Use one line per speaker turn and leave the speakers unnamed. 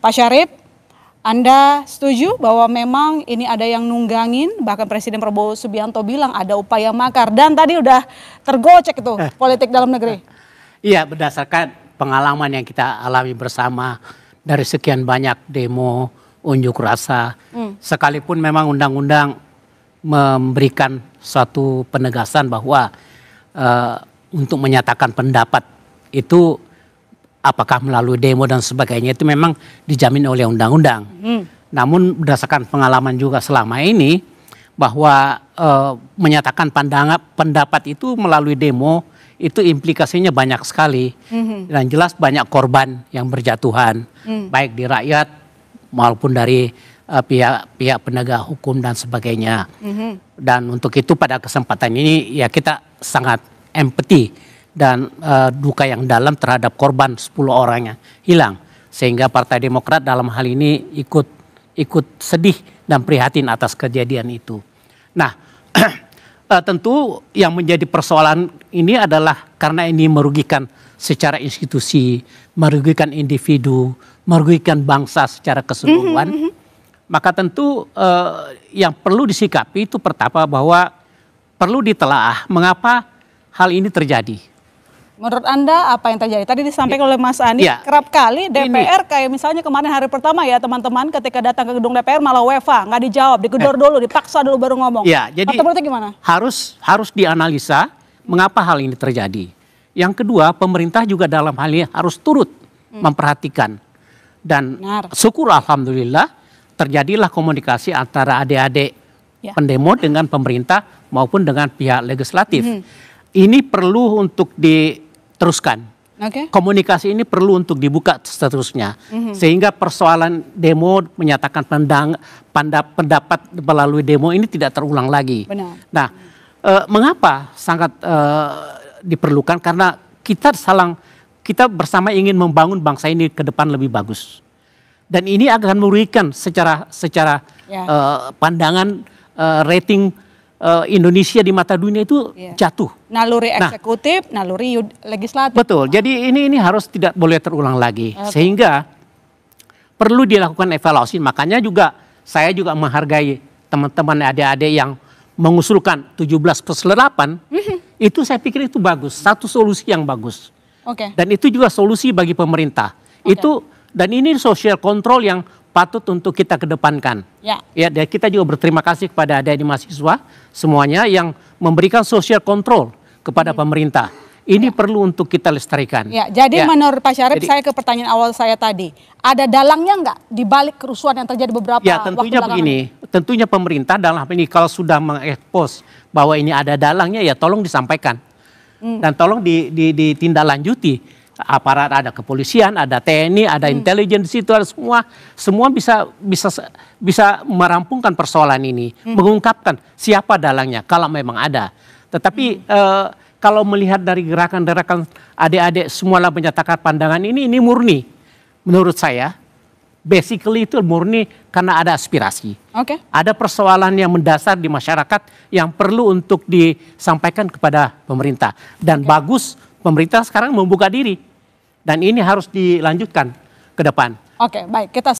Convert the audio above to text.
Pak Syarif, Anda setuju bahwa memang ini ada yang nunggangin, bahkan Presiden Prabowo Subianto bilang ada upaya makar, dan tadi udah tergocek itu politik dalam negeri.
Iya, berdasarkan pengalaman yang kita alami bersama dari sekian banyak demo, unjuk rasa, sekalipun memang undang-undang memberikan suatu penegasan bahwa untuk menyatakan pendapat itu apakah melalui demo dan sebagainya itu memang dijamin oleh undang-undang. Namun berdasarkan pengalaman juga selama ini bahwa menyatakan pendapat itu melalui demo itu implikasinya banyak sekali dan jelas banyak korban yang berjatuhan baik di rakyat maupun dari pihak penegak hukum dan sebagainya. Dan untuk itu pada kesempatan ini ya kita sangat empati dan duka yang dalam terhadap korban 10 orang yang hilang, sehingga Partai Demokrat dalam hal ini ikut sedih dan prihatin atas kejadian itu. Nah, tentu yang menjadi persoalan ini adalah karena ini merugikan secara institusi, merugikan individu, merugikan bangsa secara keseluruhan. Maka tentu yang perlu disikapi itu pertama bahwa perlu ditelaah mengapa hal ini terjadi.
Menurut Anda apa yang terjadi? Tadi disampaikan oleh Mas Andi, kerap kali DPR kayak misalnya kemarin hari pertama ya teman-teman ketika datang ke gedung DPR malah WFA, nggak dijawab, digedor dulu, dipaksa dulu baru ngomong.
Ya, jadi
gimana?
Harus dianalisa mengapa hal ini terjadi. Yang kedua, pemerintah juga dalam hal ini harus turut memperhatikan. Dan syukur alhamdulillah terjadilah komunikasi antara adik-adik pendemo dengan pemerintah maupun dengan pihak legislatif. Ini perlu untuk diteruskan. Komunikasi ini perlu untuk dibuka seterusnya. Sehingga persoalan demo menyatakan pendapat melalui demo ini tidak terulang lagi.
Benar.
Nah, mengapa sangat diperlukan? Karena kita bersama ingin membangun bangsa ini ke depan lebih bagus. Dan ini akan merugikan secara pandangan rating Indonesia di mata dunia itu jatuh.
Naluri eksekutif, naluri legislatif.
Betul. Jadi ini harus tidak boleh terulang lagi. Sehingga perlu dilakukan evaluasi. Makanya juga saya juga menghargai teman-teman adik-adik yang mengusulkan 17+8. Itu saya pikir itu bagus. Satu solusi yang bagus. Dan itu juga solusi bagi pemerintah. Dan ini social control yang patut untuk kita kedepankan. Dan kita juga berterima kasih kepada adik-adik mahasiswa semuanya yang memberikan social control kepada pemerintah. Ini perlu untuk kita lestarikan.
Jadi menurut Pak Syarif, saya ke pertanyaan awal saya tadi, ada dalangnya nggak di balik kerusuhan yang terjadi beberapa
tentunya
waktu
begini. Tentunya pemerintah dalam hal ini kalau sudah mengekspos bahwa ini ada dalangnya ya tolong disampaikan dan tolong ditindaklanjuti. Aparat, ada kepolisian, ada TNI, ada intelijen di situ, ada semua bisa merampungkan persoalan ini, mengungkapkan siapa dalangnya kalau memang ada. Tetapi kalau melihat dari gerakan-gerakan adik-adik semualah menyatakan pandangan ini murni, menurut saya, basically itu murni karena ada aspirasi. Ada persoalan yang mendasar di masyarakat yang perlu untuk disampaikan kepada pemerintah. Dan bagus pemerintah sekarang membuka diri. Dan ini harus dilanjutkan ke depan.
Baik. Kita